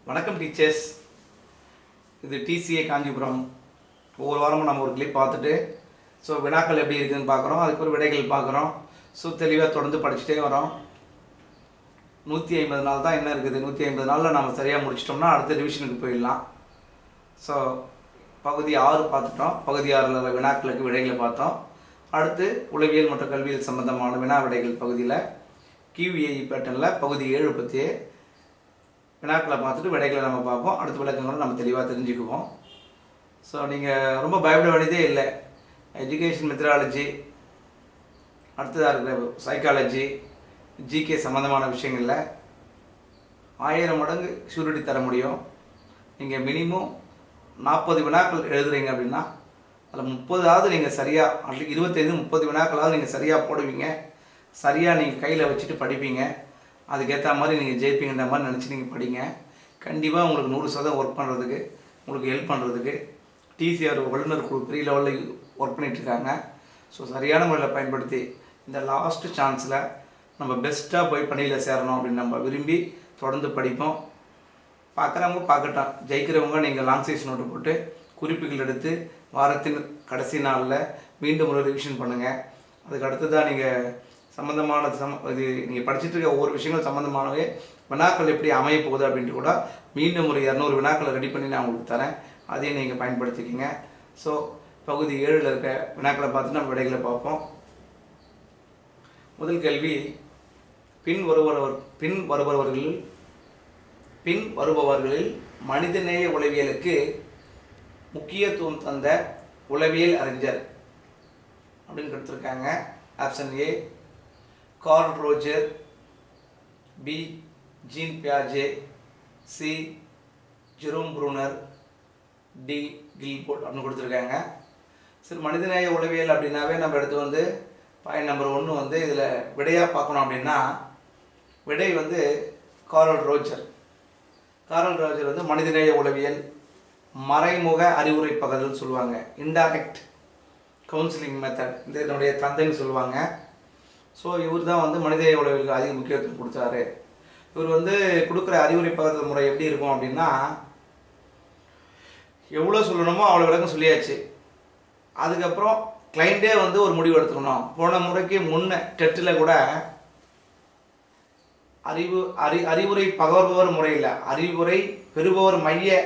வணக்கம் டீச்சர்ஸ். இது டிசிஏ காஞ்சிபுரம். ஒவ்வொரு வாரமும் நம்ம ஒரு கிளிப் பார்த்துட்டு வினாக்கள் எப்படி இருக்குதுன்னு பார்க்குறோம், அதுக்கு ஒரு விடைகள் பார்க்குறோம். தெளிவாக தொடர்ந்து படிச்சுட்டே வரோம். 150 நாள் தான் என்ன இருக்குது. 150 நாளில் நம்ம சரியாக முடிச்சிட்டோம்னா அடுத்த ரிவிஷனுக்கு போயிடலாம். பகுதி 6 பார்த்துட்டோம். பகுதி 6 வினாக்களுக்கு விடைகளை பார்த்தோம். அடுத்து உளவியல் மற்றும் கல்வியல் சம்பந்தமான வினா விடைகள் பகுதியில் QAE பேட்டர்னில் பகுதி 7 பற்றியே வினாக்களை பார்த்துட்டு விடைகளை நம்ம பார்ப்போம். அடுத்த விளக்கங்களும் நம்ம தெளிவாக தெரிஞ்சுக்குவோம். நீங்கள் ரொம்ப பயப்பட வேண்டியதே இல்லை. எஜுகேஷன் மெத்தடாலஜி, அடுத்ததாக இருக்கிற சைக்காலஜி, ஜிகே சம்மந்தமான விஷயங்களில் 1000 மடங்கு ஷூரிட்டி தர முடியும். நீங்கள் மினிமம் 40 வினாக்கள் எழுதுறீங்க அப்படின்னா அதில் 30ஆவது நீங்கள் சரியாக, அட்லீஸ்ட் 25-30 வினாக்களாவது நீங்கள் சரியாக போடுவீங்க. சரியாக நீங்கள் கையில் வச்சுட்டு படிப்பீங்க. அதுக்கேற்ற மாதிரி நீங்கள் ஜெயிப்பீங்கன்ற மாதிரி நினச்சி நீங்கள் படிங்க. கண்டிப்பாக உங்களுக்கு 100% ஒர்க் பண்ணுறதுக்கு, உங்களுக்கு ஹெல்ப் பண்ணுறதுக்கு டிசிஆர் வல்லுநர் குழு 3 லெவலில் ஒர்க் பண்ணிகிட்ருக்காங்க. சரியான முறையில் பயன்படுத்தி இந்த லாஸ்ட் சான்ஸில் நம்ம பெஸ்ட்டாக போய் பணியில் சேரணும் அப்படின்னு நம்ம விரும்பி தொடர்ந்து படிப்போம். பார்க்குறவங்க பார்க்கட்டும். ஜெயிக்கிறவங்க நீங்கள் லாங் சைஸ் நோட்டு போட்டு குறிப்புகள் எடுத்து வாரத்தின் கடைசி நாளில் மீண்டும் ஒரு ரிவிஷன் பண்ணுங்கள். அதுக்கு அடுத்து தான் நீங்கள் சம்மந்தமான இது நீங்கள் படிச்சுட்டு இருக்க ஒவ்வொரு விஷயங்கள் சம்மந்தமானவே வினாக்கள் எப்படி அமைய போகுது அப்படின்ட்டு கூட மீண்டும் ஒரு 200 வினாக்களை ரெடி பண்ணி நான் உங்களுக்கு தரேன். அதையும் நீங்கள் பயன்படுத்திக்கிங்க. பகுதி 7 இருக்க வினாக்களை பார்த்து நம்ம விடைகளை பார்ப்போம். முதல் கேள்வி, பின் வருபவர்களில் மனிதநேய உளவியலுக்கு முக்கியத்துவம் தந்த உளவியல் அறிஞர் அப்படின்னு கொடுத்துருக்காங்க. Option A Carl Roger, B Jean பியாஜே, C Jerome Bruner, D Guilford அப்படின்னு கொடுத்துருக்காங்க. மனிதநேய உளவியல் அப்படின்னாவே நம்ம எடுத்து பாயிண்ட் நம்பர் 1 இதில் விடையாக பார்க்கணும் அப்படின்னா விடை கார்ல் ரோஜர். கார்ல் ரோஜர் மனிதநேய உளவியல் மறைமுக அறிவுரை பகல்னு சொல்லுவாங்க. இன்டைரக்ட் கவுன்சிலிங் மெத்தட் இதனுடைய தந்தைன்னு சொல்லுவாங்க. இவர் தான் மனிதநேய உளவியலுக்கு அதிக முக்கியத்துவம் கொடுத்தாரு. இவர் கொடுக்குற அறிவுரை பகல் முறை எப்படி இருக்கும் அப்படின்னா, எவ்வளோ சொல்லணுமோ அவ்வளோ விளக்கம் சொல்லியாச்சு. அதுக்கப்புறம் கிளைண்டே ஒரு முடிவு எடுத்துக்கணும். போன முறைக்கு முன்ன டெட்டில் கூட அறிவுரை பகர்பவர் முறையில் அறிவுரை பெறுபவர் மைய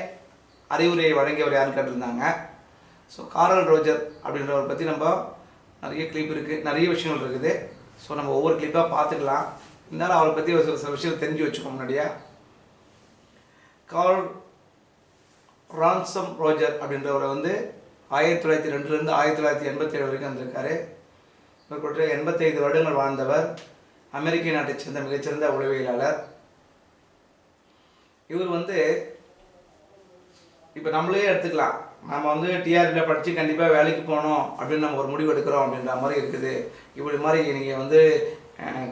அறிவுரையை வழங்கியவர் யாருன்னு கேட்டிருந்தாங்க. கார்ல் ரோஜர் அப்படின்றவரை பற்றி நம்ம நிறைய கிளிப் இருக்குது, நிறைய விஷயங்கள் இருக்குது. நம்ம ஒவ்வொரு கிளிப்பாக பார்த்துக்கலாம். இருந்தாலும் அவரை பற்றி ஒரு சில விஷயங்கள் தெரிஞ்சு வச்சுக்கோ. முன்னாடியா கார்ல் ரான்சம் ரோஜர் அப்படின்றவர் 1902 1987 வரைக்கும் வந்திருக்காரு. இவர் கூட 85 வருடங்கள் வாழ்ந்தவர். அமெரிக்க நாட்டை சேர்ந்த மிகச்சிறந்த உளவியலாளர். இவர் இப்போ நம்மளே எடுத்துக்கலாம். நம்ம டிஆர்பியில் படித்து கண்டிப்பாக வேலைக்கு போகணும் அப்படின்னு நம்ம ஒரு முடிவு எடுக்கிறோம் அப்படின்ற மாதிரி இருக்குது. இப்படி மாதிரி நீங்கள்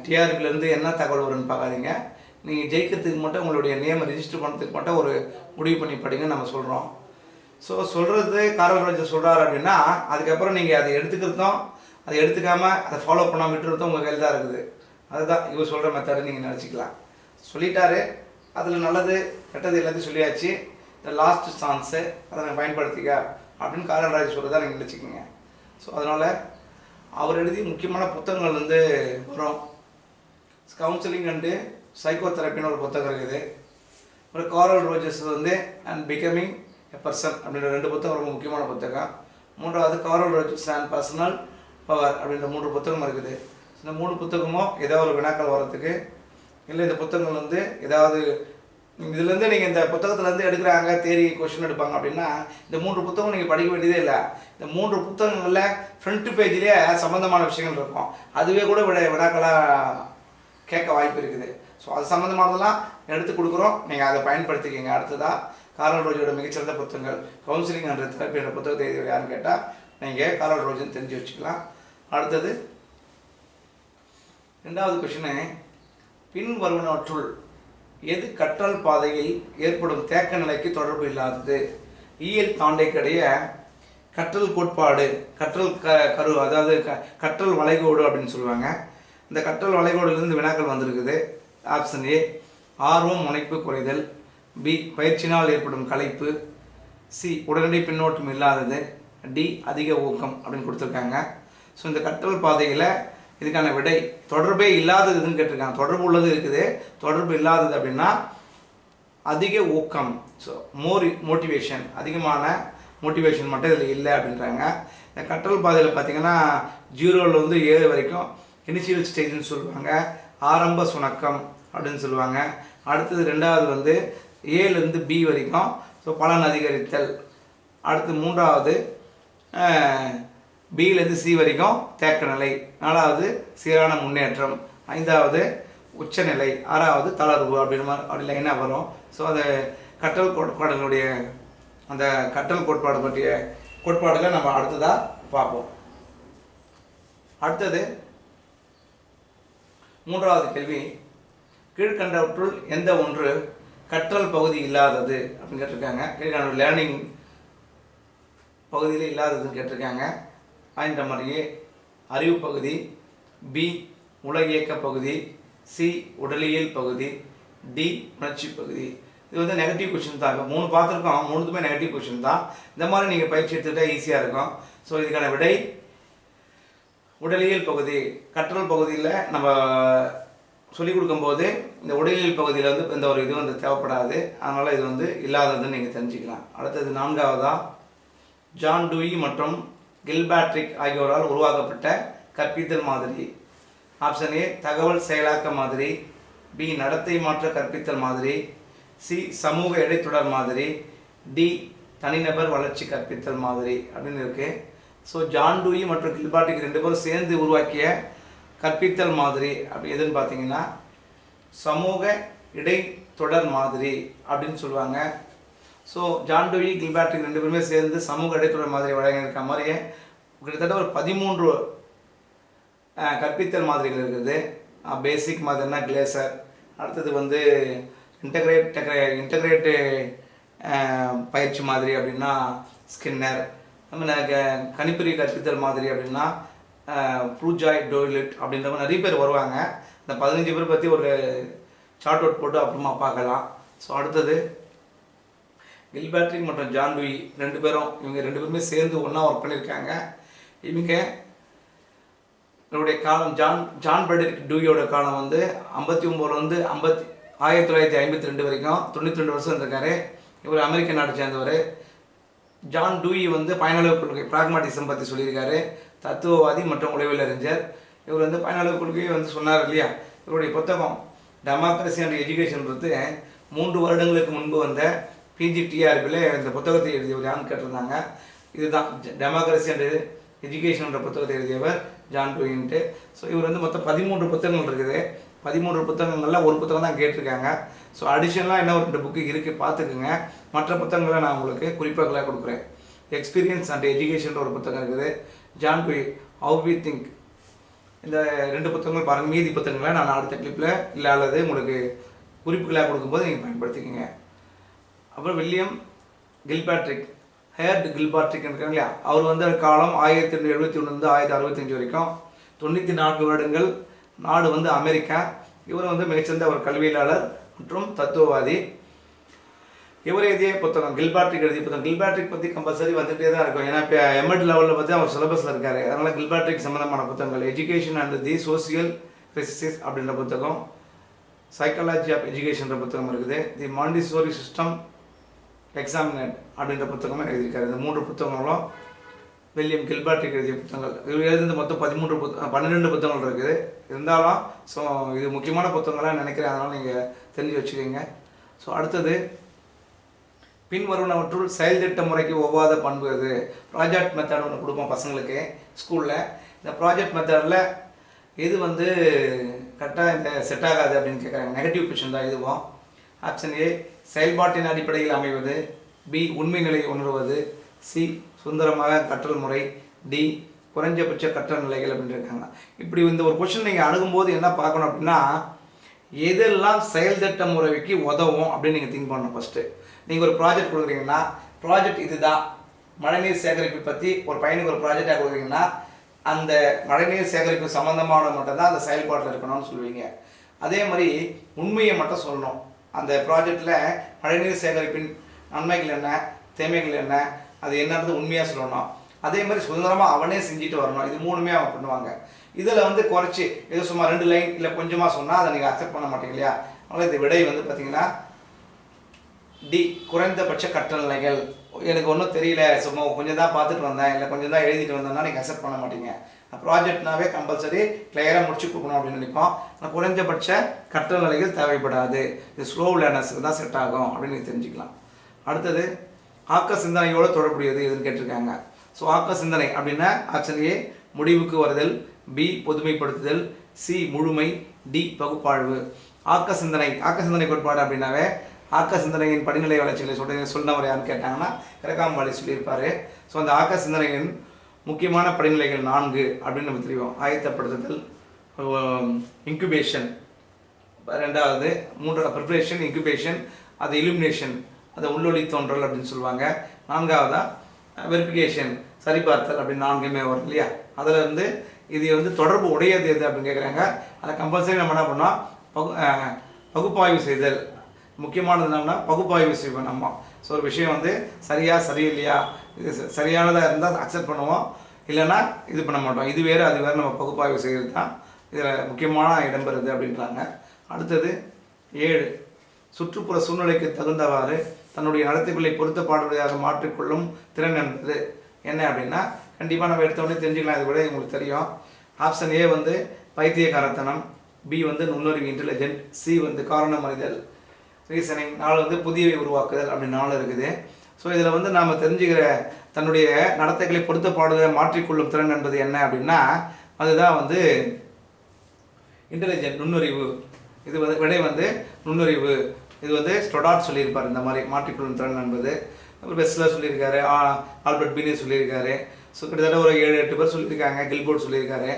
டிஆர்பிலேருந்து என்ன தகவல் வரும்னு பார்க்காதீங்க. நீங்கள் ஜெயிக்கிறதுக்கு மட்டும் உங்களுடைய நேமை ரிஜிஸ்டர் பண்ணுறதுக்கு மட்டும் ஒரு முடிவு பண்ணி படிங்க நம்ம சொல்கிறோம். சொல்கிறது கார்ல் ரோஜர் சொல்கிறாரு அப்படின்னா அதுக்கப்புறம் நீங்கள் அதை எடுத்துக்கிறதும் அதை எடுத்துக்காமல் அதை ஃபாலோ பண்ணாமல் விட்டுறதும் உங்கள் கையில் தான் இருக்குது. அதுதான் இவர் சொல்கிற மெத்தடு நீங்கள் நினச்சிக்கலாம். சொல்லிட்டாரு, அதில் நல்லது கெட்டது எல்லாத்தையும் சொல்லியாச்சு. இந்த லாஸ்ட் சான்ஸு அதை நான் பயன்படுத்திக்க அப்படின்னு கார்ல் ரோஜர் சொல்கிறதா நீங்கள் நினச்சிக்கோங்க. அதனால் அவர் எழுதி முக்கியமான புத்தகங்கள் வரும். கவுன்சிலிங் அண்டு சைக்கோ தெரப்பின்னு ஒரு புத்தகம் இருக்குது. ஒரு Carl Rogers and becoming a person அப்படின்ற 2 புத்தகம் ரொம்ப முக்கியமான புத்தகம். 3வது Carl Rogers and personal power அப்படின்ற 3 புத்தகம் இருக்குது. இந்த 3 புத்தகமும் ஏதாவது ஒரு வினாக்கள் வர்றதுக்கு, இல்லை இந்த புத்தகங்கள் ஏதாவது இதுலேருந்து நீங்கள் இந்த புத்தகத்துலேருந்து எடுக்கிறாங்க தேரி கொஷின் எடுப்பாங்க அப்படின்னா இந்த 3 புத்தகம் நீங்கள் படிக்க வேண்டியதே இல்லை. இந்த 3 புத்தகங்களில் ஃப்ரண்ட் பேஜ்லேயே சம்மந்தமான விஷயங்கள் இருக்கும். அதுவே கூட வினாக்களாக கேட்க வாய்ப்பு இருக்குது. அது சம்மந்தமானதெல்லாம் எடுத்து கொடுக்குறோம். நீங்கள் அதை பயன்படுத்திக்கிங்க. அடுத்ததாக கார்ல் ரோஜரோட மிகச்சிறந்த புத்தகங்கள் கவுன்சிலிங் அண்ட் தெரப்பி என்ற புத்தகத்தை எழுதி யாருன்னு கேட்டால் நீங்கள் கார்ல் ரோஜர்னு தெரிஞ்சு வச்சுக்கலாம். அடுத்தது 2வது கொஷினு, பின் வருவனவற்றுள் எது கற்றல் பாதையில் ஏற்படும் தேக்க நிலைக்கு தொடர்பு இல்லாதது? இயல் தாண்டைக்கடைய கற்றல் கோட்பாடு, கற்றல் கரு, அதாவது கற்றல் வளைகோடு அப்படின்னு சொல்லுவாங்க. இந்த கற்றல் வளைகோடுலேருந்து வினாக்கள் வந்திருக்குது. ஆப்ஷன் ஏ ஆர்வம் முனைப்பு குறைதல், பி பயிற்சினால் ஏற்படும் களைப்பு, சி உடனடி பின்னோட்டம் இல்லாதது, டி அதிக ஊக்கம் அப்படின்னு கொடுத்துருக்காங்க. ஸோ இந்த கற்றல் பாதையில் இதுக்கான விடை தொடர்பே இல்லாததுன்னு கேட்டிருக்காங்க. தொடர்பு உள்ளது இருக்குது, தொடர்பு இல்லாதது அப்படின்னா அதிக ஊக்கம். ஸோ மோட்டிவேஷன், அதிகமான மோட்டிவேஷன் மட்டும் இதில் இல்லை அப்படின்றாங்க. இந்த கற்றல் பாதையில் பார்த்தீங்கன்னா 0லேருந்து 7 வரைக்கும் இனிஷியல் ஸ்டேஜ்னு சொல்லுவாங்க, ஆரம்ப சுணக்கம் அப்படின்னு சொல்லுவாங்க. அடுத்தது 2வது வந்து ஏலேருந்து பி வரைக்கும், ஸோ பலன் அதிகரித்தல். அடுத்து 3வது பியிலேருந்து சி வரைக்கும் தேக்க நிலை. 4வது சீரான முன்னேற்றம். 5வது உச்சநிலை. 6வது தளர்வு அப்படின்னு அப்படி லைனாக வரும். ஸோ அந்த கற்றல் கோட்பாடுகளுடைய அந்த கற்றல் கோட்பாடு பற்றிய கோட்பாடுகளை நம்ம அடுத்ததாக பார்ப்போம். அடுத்தது 3வது கேள்வி, கீழ்கண்டவற்றுள் எந்த ஒன்று கற்றல் பகுதி இல்லாதது அப்படின்னு கேட்டிருக்காங்க. கீழ்கண்ட லேர்னிங் பகுதியில் இல்லாததுன்னு கேட்டிருக்காங்க. இந்த மாதிரியே அறிவு பகுதி, பி உலகியக்க பகுதி, சி உடலியல் பகுதி, டி உணர்ச்சி பகுதி. இது வந்து நெகட்டிவ் கொஷின் தான். இப்போ 3 பார்த்துருக்கோம், 3மே நெகட்டிவ் கொஷின் தான். இந்த மாதிரி நீங்கள் பயிற்சி எடுத்துக்கிட்டால் ஈஸியாக இருக்கும். ஸோ இதுக்கான விடை உடலியல் பகுதி. கற்றல் பகுதியில் நம்ம சொல்லிக் கொடுக்கும்போது இந்த உடலியல் பகுதியில் வந்து இந்த ஒரு இது வந்து தேவைப்படாது, அதனால் இது வந்து இல்லாததுன்னு நீங்கள் தெரிஞ்சுக்கலாம். அடுத்தது 4வதா, ஜான் டூயி மற்றும் கில்பேட்ரிக் ஆகியோரால் உருவாக்கப்பட்ட கற்பித்தல் மாதிரி. ஆப்ஷன் ஏ தகவல் செயலாக்க மாதிரி, பி நடத்தை மாற்ற கற்பித்தல் மாதிரி, சி சமூக இடைத்தொடர் மாதிரி, டி தனிநபர் வளர்ச்சி கற்பித்தல் மாதிரி அப்படின்னு இருக்குது. ஸோ ஜான் டூயி மற்றும் கில்பேட்ரிக் 2 பேரும் சேர்ந்து உருவாக்கிய கற்பித்தல் மாதிரி அப்படி எதுன்னு பார்த்தீங்கன்னா சமூக இடைத்தொடர் மாதிரி அப்படின்னு சொல்லுவாங்க. ஸோ ஜான் டூயி கில்பேட்ரிக் 2 பேருமே சேர்ந்து சமூக இடைத்தொடர் மாதிரி வழங்கியிருக்க மாதிரியே கிட்டத்தட்ட ஒரு 13 கற்பித்தல் மாதிரிகள் இருக்குது. பேசிக் மாதிரினா கிளேசர், அடுத்தது வந்து இன்டகிரேட்டு பயிற்சி மாதிரி அப்படின்னா ஸ்கின்னர், நம்ம கணிப்பொறி கற்பித்தல் மாதிரி அப்படின்னா ப்ரூஜாய் டோய்லெட் அப்படின்ற மாதிரி நிறைய பேர் வருவாங்க. இந்த 15 பேர் பற்றி ஒரு சார்ட் அவுட் போட்டு அப்புறமா பார்க்கலாம். ஸோ அடுத்தது கில்பேட்ரிக் மற்றும் ஜான் டூயி 2 பேரும், இவங்க 2 பேருமே சேர்ந்து ஒன்றா ஒர்க் பண்ணியிருக்காங்க. இவங்க இவருடைய காலம் ஜான் பெட்ரிக் டூயோட காலம் வந்து 59லேருந்து 1952 வரைக்கும் 92 வருஷம் இருந்திருக்காரு. இவர் அமெரிக்க நாட்டை சேர்ந்தவர். ஜான் டூயி வந்து பயனளவு கொள்கை பிராக்மாட்டிசம் பற்றி சொல்லியிருக்காரு, தத்துவவாதி மற்றும் உளவியல் அறிஞர். இவர் வந்து பயனளவு கொள்கையை வந்து சொன்னார் இல்லையா. இவருடைய புத்தகம் டெமோக்ரஸி அண்ட் எஜுகேஷன் பற்றி 3 வருடங்களுக்கு முன்பு வந்த பிஜிடிஆர்பியில் இந்த புத்தகத்தை எழுதியவர் யான்னு கேட்டிருந்தாங்க. இதுதான் டெமோக்ரஸி அண்ட் எஜுகேஷன்ன்ற புத்தகத்தை எழுதியவர் ஜான் டூயின்ட்டு. ஸோ இவர் வந்து மொத்தம் 13 புத்தகங்கள் இருக்குது. 13 புத்தகங்களில் ஒரு புத்தகம் தான் கேட்டிருக்காங்க. ஸோ அடிஷனலாக என்ன ஒரு 2 புக்கு இருக்குது, பார்த்துக்குங்க. மற்ற புத்தகங்களை நான் உங்களுக்கு குறிப்பாக கொடுக்குறேன். எக்ஸ்பீரியன்ஸ் அண்ட் எஜுகேஷன் ஒரு புத்தகம் இருக்குது. John Dewey how we think, இந்த 2 புத்தகங்கள் பாருங்கள். மீதி புத்தகங்களை நான் அடுத்த கிளிப்பில் இல்லை அல்லது உங்களுக்கு குறிப்புகளாக கொடுக்கும்போது நீங்கள் பயன்படுத்திக்கோங்க. அப்புறம் வில்லியம் கில்பேட்ரிக், ஹேர்ட் கில்பேட்ரிக் இருக்காங்க இல்லையா, அவர் வந்து காலம் 1871 1965 வரைக்கும் 94 வருடங்கள். நாடு வந்து அமெரிக்கா. இவர் வந்து மிகச்சிறந்த ஒரு கல்வியாளர் மற்றும் தத்துவவாதி. இவர் எழுதிய புத்தகம் கில்பேட்ரிக் எழுதிய புத்தகம். கில்பேட்ரிக் பற்றி கம்பல்சரி வந்துகிட்டே தான் இருக்கும், ஏன்னா இப்போ எம்எட் லெவலில் பற்றி அவர் சிலபஸில் இருக்கார். அதனால் கில்பேட்ரிக் சம்மந்தமான புத்தகங்கள் education and the social crisis அப்படின்ற புத்தகம், சைக்காலஜி ஆஃப் எஜுகேஷன்ற புத்தகம் இருக்குது, தி மாண்டிசோரி சிஸ்டம் எக்ஸாமினேட் அப்படின்ற புத்தகமும் எழுதியிருக்காரு. இந்த 3 புத்தகங்களும் வில்லியம் கில்பேட்ரிக் எழுதிய புத்தகங்கள். இவர் எழுதின மொத்தம் 12 புத்தகங்கள் இருக்குது. இருந்தாலும் ஸோ இது முக்கியமான புத்தகங்களாக நினைக்கிறேன், அதனால் நீங்கள் தெரிஞ்சு வச்சுக்கோங்க. ஸோ அடுத்தது பின்வருவனவற்றுள் செயல் திட்ட முறைக்கு ஒவ்வாத பண்பு எது? ப்ராஜெக்ட் மெத்தட் ஒன்று கொடுப்போம் பசங்களுக்கு ஸ்கூலில். இந்த ப்ராஜெக்ட் மெத்தடில் எது வந்து கரெக்டாக இந்த செட் ஆகாது அப்படின்னு கேட்குறாங்க. நெகட்டிவ் கொஷின் தான் இதுவும். ஆப்ஷன் ஏ செயல்பாட்டின் அடிப்படையில் அமைவது, பி உண்மை நிலையை உணர்வது, சி சுதந்திரமாக கற்றல் முறை, டி குறைஞ்சபட்ச கற்றல் நிலைகள் அப்படின்னு இருக்காங்க. இப்படி இந்த ஒரு கொஷின் நீங்கள் அணுகும்போது என்ன பார்க்கணும் அப்படின்னா, எதெல்லாம் செயல் திட்ட முறைக்கு உதவும் அப்படின்னு நீங்கள் திங்க் பண்ணணும். ஃபஸ்ட்டு நீங்கள் ஒரு ப்ராஜெக்ட் கொடுக்குறீங்கன்னா, ப்ராஜெக்ட் இதுதான் மழைநீர் சேகரிப்பு பற்றி ஒரு பையனுக்கு ஒரு ப்ராஜெக்டாக கொடுக்குறீங்கன்னா, அந்த மழைநீர் சேகரிப்பு சம்மந்தமான மட்டும்தான் அந்த செயல்பாட்டில் இருக்கணும்னு சொல்லுவீங்க. அதே மாதிரி உண்மையை மட்டும் சொல்லணும். அந்த ப்ராஜெக்டில் மழைநீர் சேகரிப்பின் நன்மைகள் என்ன, தேவைகள் என்ன, அது என்னன்றது உண்மையாக சொல்லணும். அதே மாதிரி சுதந்திரமாக அவனே செஞ்சுட்டு வரணும். இது மூணுமே அவன் பண்ணுவாங்க. இதில் வந்து குறைச்சி ஏதோ சும்மா 2 லைன் இல்லை கொஞ்சமாக சொன்னால் அதை நீங்கள் அக்செப்ட் பண்ண மாட்டீங்க இல்லையா? அதனால் இந்த விடை வந்து பார்த்தீங்கன்னா டி, குறைந்தபட்ச கற்றல். எனக்கு ஒன்றும் தெரியல, சும்மா கொஞ்சம் தான் பார்த்துட்டு வந்தேன், இல்லை கொஞ்சம் தான் எழுதிட்டு வந்தேன்னா நீங்கள் அக்செப்ட் பண்ண மாட்டீங்க. ப்ராஜெக்ட்னாவே கம்பல்சரி கிளியராக முடிச்சு கொடுக்கணும் அப்படின்னு நினைப்போம். ஆனால் குறைஞ்சபட்ச கற்றல் நிலைகள் தேவைப்படாது, இது ஸ்லோ லேர்னர்ஸுக்கு தான் செட் ஆகும் அப்படின்னு நீங்கள் தெரிஞ்சுக்கலாம். அடுத்தது ஆக்க சிந்தனையோடு தொடர்புடையது எதுன்னு கேட்டிருக்காங்க. ஸோ ஆக்க சிந்தனை அப்படின்னா ஆப்ஷன் ஏ முடிவுக்கு வருதல், பி பொதுமைப்படுத்துதல், சி முழுமை, டி பகுப்பாய்வு. ஆக்க சிந்தனை கோட்பாடு அப்படின்னாவே ஆக்க சிந்தனையின் படிநிலை வளர்ச்சிகளை சொன்னவர் யாருன்னு கேட்டாங்கன்னா கிரகாம்பாலி சொல்லியிருப்பார். ஸோ அந்த ஆக்க சிந்தனையின் முக்கியமான படிநிலைகள் 4 அப்படின்னு நம்ம தெரியும். ஆயத்தப்படுத்துதல், இன்குபேஷன், 2வது 3வது ப்ரிப்பரேஷன், இன்குபேஷன், அது இலுமினேஷன், அதை உள்ளொளி தோன்றல் அப்படின்னு சொல்லுவாங்க. 4வதா வெரிஃபிகேஷன், சரிபார்த்தல் அப்படின்னு 4மே வரும் இல்லையா? அதில் இருந்து இது வந்து தொடர்பு உடையது எது அப்படின்னு கேட்குறாங்க. அதை கம்பல்சரி நம்ம என்ன பண்ணோம், பகுப்பாய்வு செய்தல். முக்கியமானது என்னன்னா பகுப்பாய்வு செய்வோம் நம்ம. ஸோ ஒரு விஷயம் வந்து சரியில்லையா, இது சரியானதாக இருந்தால் அக்செப்ட் பண்ணுவோம், இல்லைன்னா இது பண்ண மாட்டோம். இது வேறு அது வேறு, நம்ம பகுப்பாய்வு செய்கிறது தான் இதில் முக்கியமான இடம்பெறுது அப்படின்றாங்க. அடுத்தது 7, சுற்றுப்புற சூழ்நிலைக்கு தகுந்தவாறு தன்னுடைய நடத்தைகளை பொருத்தப்பாடுடையாக மாற்றிக்கொள்ளும் திறன் என்பது என்ன அப்படின்னா, கண்டிப்பாக நம்ம எடுத்தோடனே தெரிஞ்சுக்கலாம். இது கூட உங்களுக்கு தெரியும். ஆப்ஷன் ஏ வந்து பைத்தியக்காரத்தனம், பி வந்து நுண்ணறிவு இன்டெலிஜென்ட், சி வந்து காரணம் அறிதல் ரீசனிங், 4 வந்து புதியவை உருவாக்குதல் அப்படின்னு 4 இருக்குது. ஸோ இதில் வந்து நாம் தெரிஞ்சுக்கிற தன்னுடைய நடத்தைகளை பொருத்தப்பாடுதை மாற்றிக்கொள்ளும் திறன் என்பது என்ன அப்படின்னா அதுதான் வந்து இன்டெலிஜென்ட், நுண்ணறிவு. இது வந்து விடை வந்து நுண்ணறிவு. இது வந்து ஸ்டொடார்ட் சொல்லியிருப்பார் இந்த மாதிரி மாற்றிக்கொள்ளும் திறன் என்பது. அப்புறம் பெஸ்லர் சொல்லியிருக்காரு, ஆல்பர்ட் பீனே சொல்லியிருக்காரு. ஸோ கிட்டத்தட்ட ஒரு 7-8 பேர் சொல்லியிருக்காங்க. கில்போர்ட் சொல்லியிருக்காரு.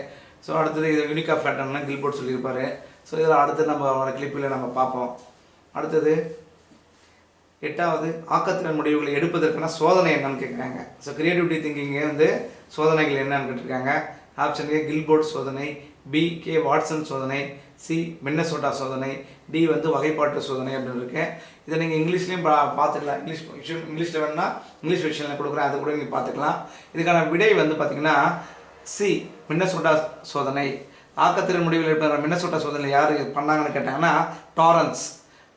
ஸோ அடுத்தது இது யூனிக் ஆஃப் பேட்டர்னா கில்போர்ட் சொல்லியிருப்பாரு. ஸோ இதில் அடுத்து நம்ம வர கிளிப்பில் நம்ம பார்ப்போம். அடுத்தது 8வது ஆக்கத்திறன் முடிவுகளை எடுப்பதற்கான சோதனை என்னன்னு கேட்குறாங்க. ஸோ கிரியேட்டிவிட்டி திங்கிங்கே வந்து சோதனைகள் என்னன்னு கேட்டிருக்காங்க. ஆப்ஷன் ஏ கில்போர்ட் சோதனை, பி கே வாட்சன் சோதனை, சி மின்னசோட்டா சோதனை, டி வந்து வகைப்பாட்டு சோதனை அப்படின்னு இருக்கு. இதை நீங்கள் இங்கிலீஷ்லேயும் பார்த்துக்கலாம். இங்கிலீஷில் வேணுன்னா இங்கிலீஷ் வெர்ஷனில் கொடுக்குறேன், அதை கூட நீங்கள் பார்த்துக்கலாம். இதுக்கான விடை வந்து பார்த்திங்கன்னா சி மின்னசோட்டா சோதனை. ஆக்கத்திறன் முடிவுகள் எடுப்ப மின்னசோட்டா சோதனை யார் பண்ணாங்கன்னு கேட்டாங்கன்னா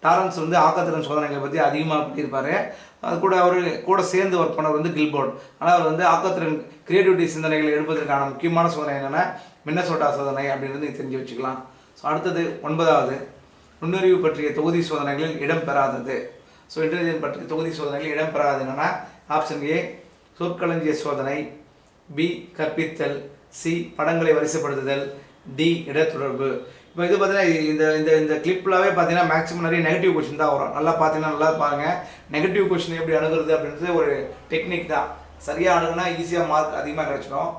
டாரன்ஸ் வந்து ஆக்கத்திறன் சோதனைகளை பற்றி அதிகமாக பண்ணியிருப்பார். அது கூட அவர் கூட சேர்ந்து ஒர்க் பண்ணவர் வந்து கில்போர்ட். ஆனால் அவர் வந்து ஆக்கத்திறன் கிரியேட்டிவிட்டி சிந்தனைகளை எடுப்பதற்கான முக்கியமான சோதனை என்னென்னா மின்னசோட்டா சோதனை அப்படின்றது நீங்கள் தெரிஞ்சு வச்சுக்கலாம். ஸோ அடுத்தது 9வது நுண்ணறிவு பற்றிய தொகுதி சோதனைகளில் இடம்பெறாதது. ஸோ இன்டெலிஜென்ட் பற்றிய தொகுதி சோதனைகளில் இடம்பெறாதது என்னென்னா ஆப்ஷன் ஏ சொற்களஞ்சிய சோதனை, பி கற்பித்தல், சி படங்களை வரிசைப்படுத்துதல், டி இடத்தொடர்பு. இப்போ இது பார்த்தீங்கன்னா இந்த இந்த கிளிப்லாவே பார்த்தீங்கன்னா மேக்ஸிமம் நிறைய நெகட்டிவ் கொஸ்டின் தான் வரும். நல்லா பார்த்தீங்கன்னா நல்லா பாருங்கள், நெகட்டிவ் கொஸ்டின் எப்படி அணுகிறது அப்படின்றது ஒரு டெக்னிக் தான். சரியாக அணுகுனா ஈஸியாக மார்க் அதிகமாக கிடைச்சிடும்.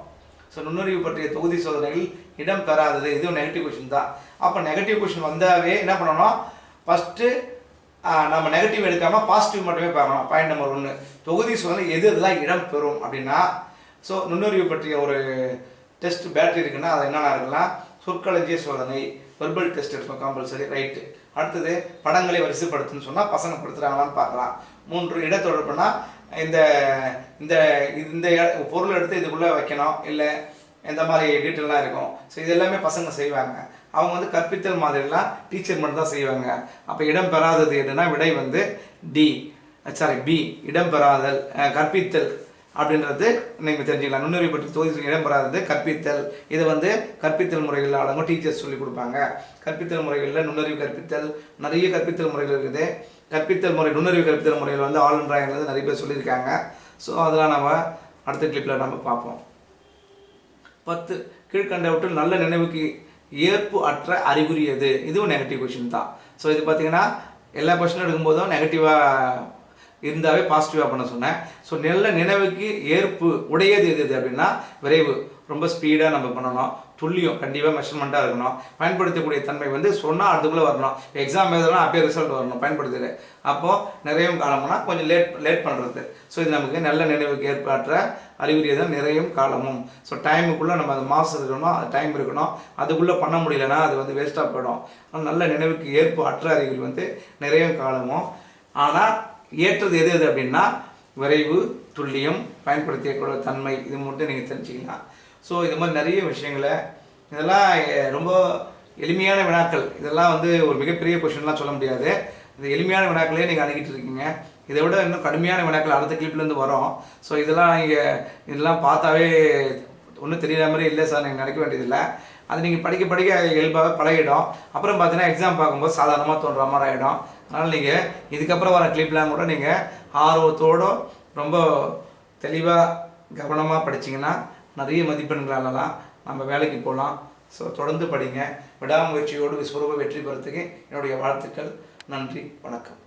ஸோ நுண்ணறிவு பற்றிய தொகுதி சோதனைகள் இடம் பெறாதது, இதுவும் நெகட்டிவ் கொஸ்டின் தான். அப்போ நெகட்டிவ் கொஸ்டின் வந்தாவே என்ன பண்ணணும், ஃபஸ்ட்டு நம்ம நெகட்டிவ் எடுக்காமல் பாசிட்டிவ் மட்டுமே பார்க்கணும். பாயிண்ட் நம்பர் 1, தொகுதி சோதனை எதெல்லாம் இடம் பெறும் அப்படின்னா, ஸோ நுண்ணறிவு பற்றிய ஒரு டெஸ்ட் பேட்டரி இருக்குன்னா அது என்னென்ன இருக்குன்னா சொற்களஞ்சிய சோதனை, வெர்பல் டெஸ்ட் இருக்கும் கம்பல்சரி, ரைட்டு. அடுத்தது படங்களை வரிசைப்படுத்துன்னு சொன்னால் பசங்க படுத்துகிறாங்களான்னு பார்க்கலாம். 3 இடத்தொடர்புனா இந்த இந்த இந்த பொருள் எடுத்து இதுக்குள்ளே வைக்கணும், இல்லை எந்த மாதிரி டீட்டெயிலாம் இருக்கும். ஸோ இது எல்லாமே பசங்க செய்வாங்க. அவங்க வந்து கற்பித்தல் மாதிரிலாம் டீச்சர் மட்டும் தான் செய்வாங்க. அப்போ இடம் பெறாதது என்னன்னா விடை வந்து பி இடம் பெறாதல், கற்பித்தல் அப்படின்றது நீங்கள் தெரிஞ்சுக்கலாம். நுண்ணறிவு பற்றி தொகுதி இடம்பெறாதது கற்பித்தல். இது வந்து கற்பித்தல் முறைகளில் அடங்கும், டீச்சர்ஸ் சொல்லி கொடுப்பாங்க. கற்பித்தல் முறைகளில் நுண்ணறிவு கற்பித்தல் நிறைய கற்பித்தல் முறைகள் இருக்குது. கற்பித்தல் முறை நுண்ணறிவு கற்பித்தல் முறையில் வந்து ஆல் ட்ராயிங்கிறது நிறைய பேர் சொல்லியிருக்காங்க. ஸோ அதெல்லாம் நம்ம அடுத்த கிளிப்பில் நம்ம பார்ப்போம். 10 கீழ்கண்டவற்றில் நல்ல நினைவுக்கு ஏற்பு அற்ற அறிகுறி எது? இதுவும் நெகட்டிவ் கொஷின் தான். ஸோ இது பார்த்தீங்கன்னா எல்லா கொஷினும் எடுக்கும்போதும் நெகட்டிவாக இருந்தாவே பாசிட்டிவாக பண்ண சொன்னேன். ஸோ நல்ல நினைவுக்கு ஏற்பு உடையது எது அப்படின்னா விரைவு, ரொம்ப ஸ்பீடாக நம்ம பண்ணணும். துல்லியம் கண்டிப்பாக மெஷர்மெண்ட்டாக இருக்கணும். பயன்படுத்தக்கூடிய தன்மை வந்து சொன்னால் அதுக்குள்ளே வரணும். எக்ஸாம் எழுதலாம் அப்பயே ரிசல்ட் வரணும் பயன்படுத்துது. அப்போது நிறையும் காலம்னா கொஞ்சம் லேட் பண்ணுறது. ஸோ இது நமக்கு நல்ல நினைவுக்கு ஏற்பாற்ற அறிகுறியை தான் நிறையும் காலமும். ஸோ டைமுக்குள்ளே நம்ம அது மாதம் இருக்கணும், அது டைம் இருக்கணும். அதுக்குள்ளே பண்ண முடியலன்னா அது வந்து வேஸ்ட்டாக போயிடும். ஆனால் நல்ல நினைவுக்கு ஏற்பு அற்ற அறிகுறி வந்து நிறையும் காலமும். ஆனால் ஏற்றது எது அப்படின்னா விரைவு, துல்லியம், பயன்படுத்தியக்கூடிய தன்மை, இது மட்டும் நீங்கள் தெரிஞ்சுக்கலாம். ஸோ இது மாதிரி நிறைய விஷயங்களை இதெல்லாம் ரொம்ப எளிமையான வினாக்கள். இதெல்லாம் வந்து ஒரு மிகப்பெரிய கொஷின்லாம் சொல்ல முடியாது. இந்த எளிமையான வினாக்களே நீங்கள் அணுகிட்டு இருக்கீங்க. இதை விட இன்னும் கடுமையான வினாக்கள் அடுத்த கிளிப்லேருந்து வரும். ஸோ இதெல்லாம் பார்த்தாவே ஒன்றும் தெரியாத மாதிரி இல்லை சார் நீங்கள் நினைக்க வேண்டியதில்லை. அது நீங்கள் படிக்க படிக்க இயல்பாக பழகிடும். அப்புறம் பார்த்தீங்கன்னா எக்ஸாம் பார்க்கும்போது சாதாரணமாக தோன்ற மாதிரி ஆகிடும். அதனால் நீங்கள் இதுக்கப்புறம் வர கிளிப்லாம் கூட நீங்கள் ஆர்வத்தோடு ரொம்ப தெளிவாக கவனமாக படிச்சிங்கன்னா நிறைய மதிப்பெண்களாலலாம் நம்ம வேலைக்கு போகலாம். ஸோ தொடர்ந்து படிங்க. விடாமுயற்சியோடு விஸ்வரூப வெற்றி பெறத்துக்கு என்னுடைய வாழ்த்துக்கள். நன்றி, வணக்கம்.